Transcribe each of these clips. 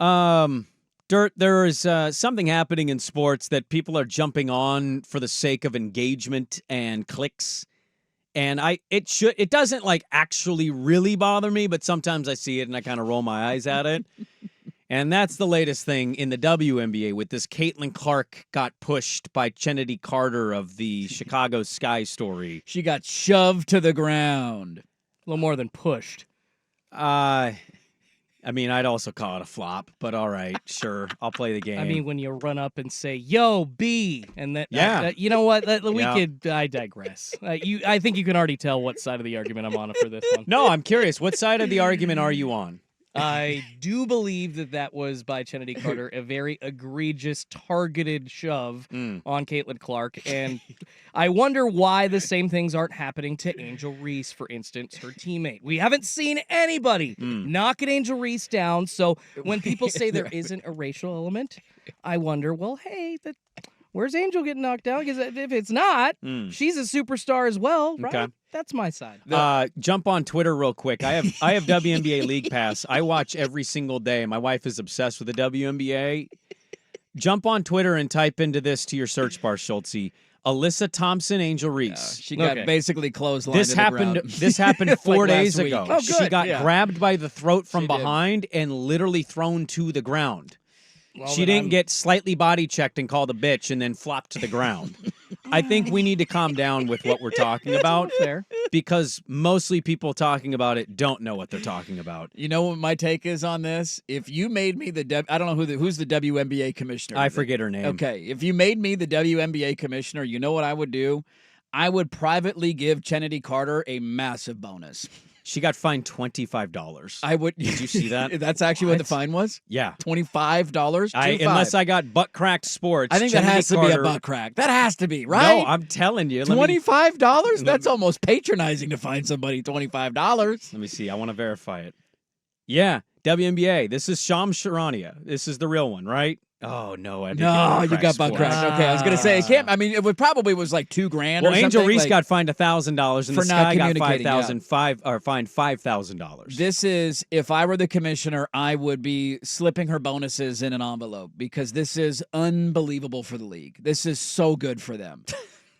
Dirt, there is something happening in sports that people are jumping on for the sake of engagement and clicks. And it doesn't like actually really bother me, but sometimes I see it and I kind of roll my eyes at it. And that's the latest thing in the WNBA with this Caitlin Clark got pushed by Kennedy Carter of the Chicago Sky story. She got shoved to the ground. A little more than pushed. I mean, I'd also call it a flop, but all right, sure. I'll play the game. I mean, when you run up and say, yo, B, and that, Yeah. you know what? I digress. I think you can already tell what side of the argument I'm on for this one. No, I'm curious. What side of the argument are you on? I do believe that was by Kennedy Carter a very egregious, targeted shove on Caitlin Clark. And I wonder why the same things aren't happening to Angel Reese, for instance, her teammate. We haven't seen anybody knocking Angel Reese down. So when people say there isn't a racial element, I wonder, well, hey, where's Angel getting knocked down? Because if it's not, she's a superstar as well, right? Okay. That's my side. Jump on Twitter real quick. I have WNBA League Pass. I watch every single day. My wife is obsessed with the WNBA. Jump on Twitter and type into this to your search bar, Schultze. Alyssa Thompson, Angel Reese. She got basically clotheslined. This happened 4 days ago. Oh, good. She got grabbed by the throat from behind and literally thrown to the ground. Well, she didn't get slightly body checked and called a bitch and then flopped to the ground. I think we need to calm down with what we're talking about. Fair. Because mostly people talking about it don't know what they're talking about. You know what my take is on this? If you made me I don't know who's the WNBA commissioner. I forget her name. Okay, if you made me the WNBA commissioner, you know what I would do? I would privately give Kennedy Carter a massive bonus. She got fined $25. I would. Did you see that? That's actually what the fine was? Yeah. $25? Unless I got butt cracked sports. I think Kennedy that has Carter, to be a butt crack. That has to be, right? No, I'm telling you. $25? That's almost patronizing to find somebody $25. Let me see. I want to verify it. Yeah, WNBA. This is Shams Charania. This is the real one, right? Oh, no. You got butt cracked. Okay, I was going to say, it can't. I mean, it probably was like $2,000 Well, or Angel something. Reese got fined $1,000 and for the not Sky got communicating, fined $5,000. This is, if I were the commissioner, I would be slipping her bonuses in an envelope because this is unbelievable for the league. This is so good for them.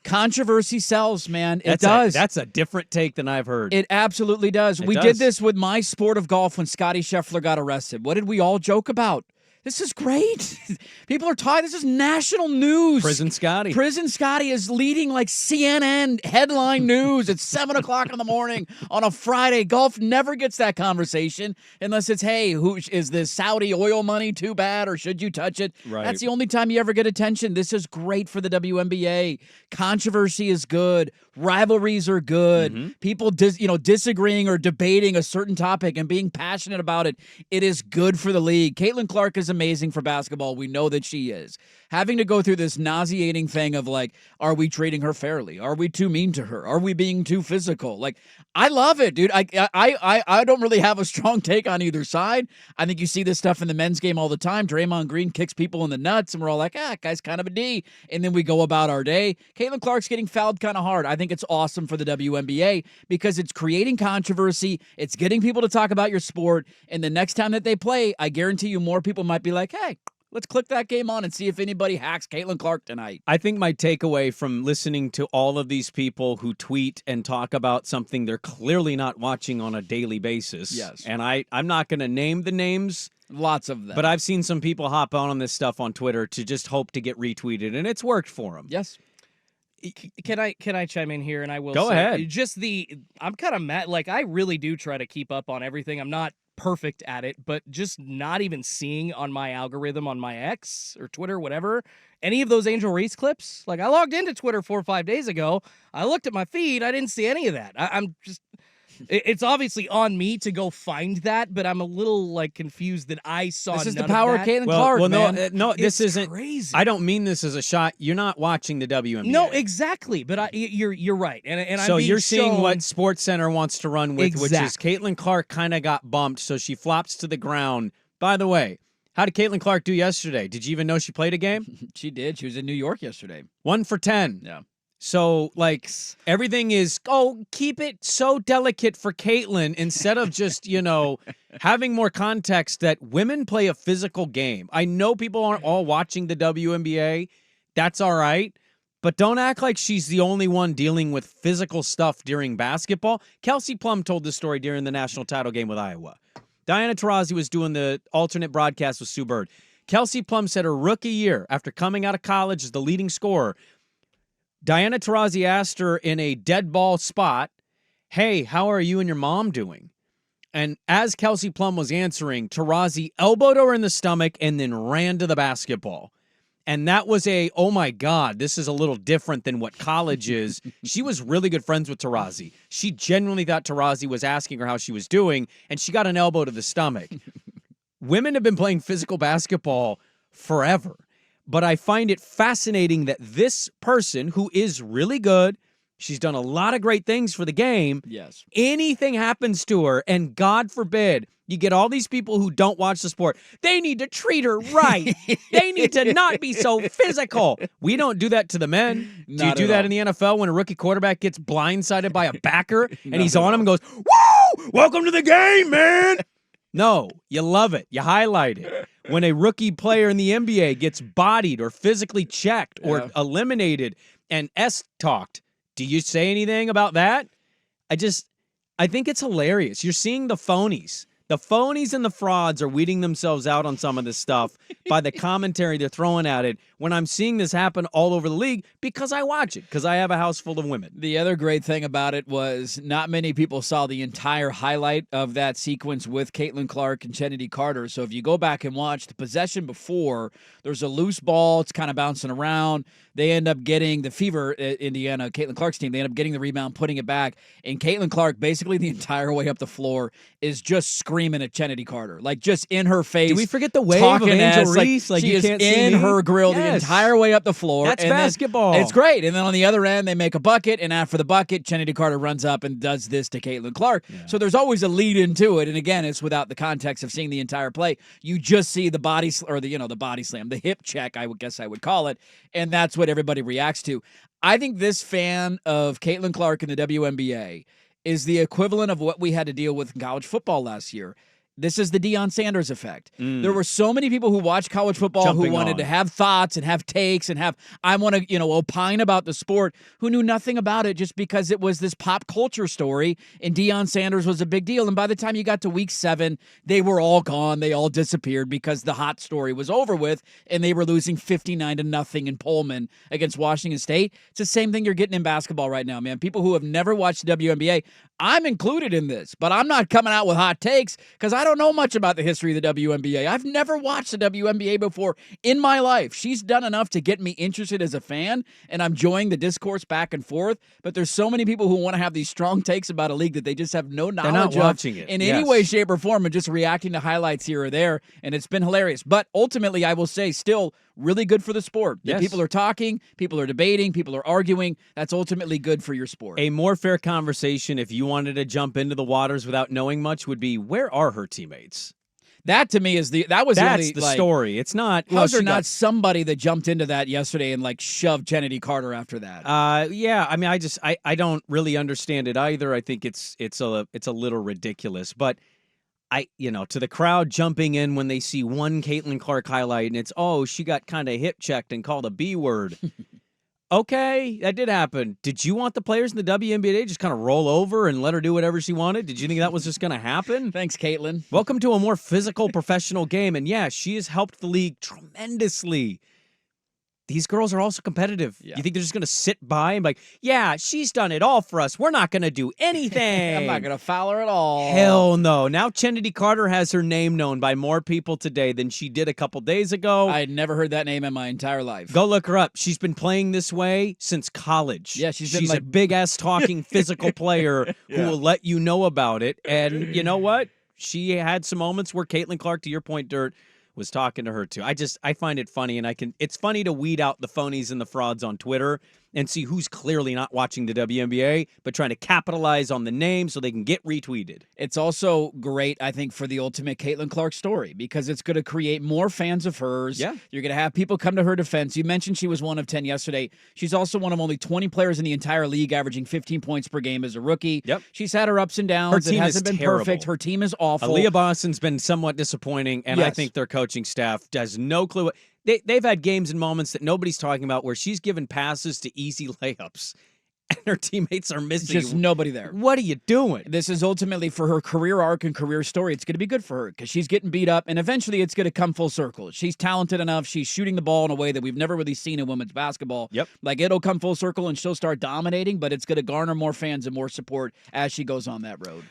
Controversy sells, man. It does. That's a different take than I've heard. It absolutely does. We did this with my sport of golf when Scotty Scheffler got arrested. What did we all joke about? This is great. People are talking. This is national news. Prison Scotty. Prison Scotty is leading like CNN headline news at 7 o'clock in the morning on a Friday. Golf never gets that conversation unless it's, hey, who is this Saudi oil money too bad or should you touch it? Right. That's the only time you ever get attention. This is great for the WNBA. Controversy is good. Rivalries are good. People disagreeing or debating a certain topic and being passionate about it. It is good for the league. Caitlin Clark is amazing for basketball. We know that she is. Having to go through this nauseating thing of like, are we treating her fairly? Are we too mean to her? Are we being too physical? Like, I love it, dude. I don't really have a strong take on either side. I think you see this stuff in the men's game all the time. Draymond Green kicks people in the nuts, and we're all like, guy's kind of a D. And then we go about our day. Caitlin Clark's getting fouled kind of hard. I think it's awesome for the WNBA because it's creating controversy. It's getting people to talk about your sport. And the next time that they play, I guarantee you more people might be like, hey, let's click that game on and see if anybody hacks Caitlin Clark tonight. I think my takeaway from listening to all of these people who tweet and talk about something they're clearly not watching on a daily basis. Yes. And I'm not going to name the names. Lots of them. But I've seen some people hop on this stuff on Twitter to just hope to get retweeted, and it's worked for them. Yes. Can I chime in here? And I will Go say, ahead. I'm kind of mad. Like, I really do try to keep up on everything. I'm not perfect at it, but just not even seeing on my algorithm on my X or Twitter, whatever, any of those Angel Reese clips. Like, I logged into Twitter 4 or 5 days ago. I looked at my feed. I didn't see any of that. I'm just... It's obviously on me to go find that, but I'm a little like confused that I saw. This is none the power of of that. Caitlin Clark, man. No, this It's isn't crazy. I don't mean this as a shot. You're not watching the WNBA. No, exactly. But you're right, and so I'm you're seeing shown... what SportsCenter wants to run with, which is Caitlin Clark kind of got bumped, so she flops to the ground. By the way, how did Caitlin Clark do yesterday? Did you even know she played a game? She did. She was in New York yesterday. 1 for 10. Yeah. So, like, everything is, keep it so delicate for Caitlyn instead of just, having more context that women play a physical game. I know people aren't all watching the WNBA. That's all right. But don't act like she's the only one dealing with physical stuff during basketball. Kelsey Plum told this story during the national title game with Iowa. Diana Taurasi was doing the alternate broadcast with Sue Bird. Kelsey Plum said her rookie year, after coming out of college as the leading scorer, Diana Taurasi asked her in a dead ball spot, "Hey, how are you and your mom doing?" And as Kelsey Plum was answering, Taurasi elbowed her in the stomach and then ran to the basketball. And that was oh my God, this is a little different than what college is. She was really good friends with Taurasi. She genuinely thought Taurasi was asking her how she was doing, and she got an elbow to the stomach. Women have been playing physical basketball forever. But I find it fascinating that this person, who is really good, she's done a lot of great things for the game. Yes. Anything happens to her, and God forbid, you get all these people who don't watch the sport. They need to treat her right. They need to not be so physical. We don't do that to the men. Do you do that in the NFL when a rookie quarterback gets blindsided by a backer and he's on him and goes, "Woo! Welcome to the game, man!" No, you love it. You highlight it. When a rookie player in the NBA gets bodied or physically checked or eliminated and S-talked, do you say anything about that? I think it's hilarious. You're seeing the phonies. The phonies and the frauds are weeding themselves out on some of this stuff by the commentary they're throwing at it when I'm seeing this happen all over the league because I watch it, because I have a house full of women. The other great thing about it was not many people saw the entire highlight of that sequence with Caitlin Clark and Chennedy Carter. So if you go back and watch the possession before, there's a loose ball. It's kind of bouncing around. They end up getting the Fever, Indiana, Caitlin Clark's team. They end up getting the rebound, putting it back. And Caitlin Clark, basically the entire way up the floor, is just screaming at Chennedy Carter. Like, just in her face. Do we forget the wave of Angel Reese? Like, she is in her grill the entire way up the floor. That's basketball. It's great. And then on the other end, they make a bucket. And after the bucket, Chennedy Carter runs up and does this to Caitlin Clark. Yeah. So there's always a lead into it. And again, it's without the context of seeing the entire play. You just see the body, or the body slam, the hip check, I would guess I would call it. And that's what everybody reacts to. I think this fan of Caitlin Clark in the WNBA is the equivalent of what we had to deal with in college football last year. This is the Deion Sanders effect. There were so many people who watched college football who wanted to have thoughts and have takes and I want to, opine about the sport, who knew nothing about it just because it was this pop culture story and Deion Sanders was a big deal. And by the time you got to week 7, they were all gone. They all disappeared because the hot story was over with and they were losing 59-0 in Pullman against Washington State. It's the same thing you're getting in basketball right now, man. People who have never watched the WNBA, I'm included in this, but I'm not coming out with hot takes because I don't know much about the history of the WNBA. I've never watched the WNBA before in my life. She's done enough to get me interested as a fan, and I'm enjoying the discourse back and forth, but there's so many people who want to have these strong takes about a league that they just have no knowledge of in any way, shape, or form and just reacting to highlights here or there, and it's been hilarious. But ultimately, I will say, still really good for the sport. That people are talking, people are debating, people are arguing. That's ultimately good for your sport. A more fair conversation, if you wanted to jump into the waters without knowing much, would be, where are her teamates? That to me is the story. It's not. How's there not somebody that jumped into that yesterday and shoved Chennedy Carter after that? Yeah. I mean, I don't really understand it either. I think it's a little ridiculous, but to the crowd jumping in when they see one Caitlin Clark highlight and it's, she got kind of hip checked and called a B word. Okay, that did happen. Did you want the players in the WNBA to just kind of roll over and let her do whatever she wanted? Did you think that was just going to happen? Thanks, Caitlin. Welcome to a more physical professional game. And yeah, she has helped the league tremendously. These girls are also competitive. Yeah. You think they're just going to sit by and be like, yeah, she's done it all for us. We're not going to do anything. I'm not going to foul her at all. Hell no. Now Chennedy Carter has her name known by more people today than she did a couple days ago. I had never heard that name in my entire life. Go look her up. She's been playing this way since college. Yeah, she's a big-ass talking physical player who will let you know about it. And you know what? She had some moments where Caitlin Clark, to your point, Dirt, was talking to her too. I find it funny, and it's funny to weed out the phonies and the frauds on Twitter and see who's clearly not watching the WNBA, but trying to capitalize on the name so they can get retweeted. It's also great, I think, for the ultimate Caitlin Clark story because it's going to create more fans of hers. Yeah. You're going to have people come to her defense. You mentioned she was 1 of 10 yesterday. She's also one of only 20 players in the entire league averaging 15 points per game as a rookie. Yep. She's had her ups and downs. Her team it hasn't is been terrible. perfect. Her team is awful. Aaliyah Boston's been somewhat disappointing, and I Yes. think their coaching staff has no clue. They've had games and moments that nobody's talking about where she's given passes to easy layups, and her teammates are missing. Just nobody there. What are you doing? This is ultimately for her career arc and career story. It's going to be good for her because she's getting beat up, and eventually it's going to come full circle. She's talented enough. She's shooting the ball in a way that we've never really seen in women's basketball. Yep. Like, it'll come full circle, and she'll start dominating, but it's going to garner more fans and more support as she goes on that road.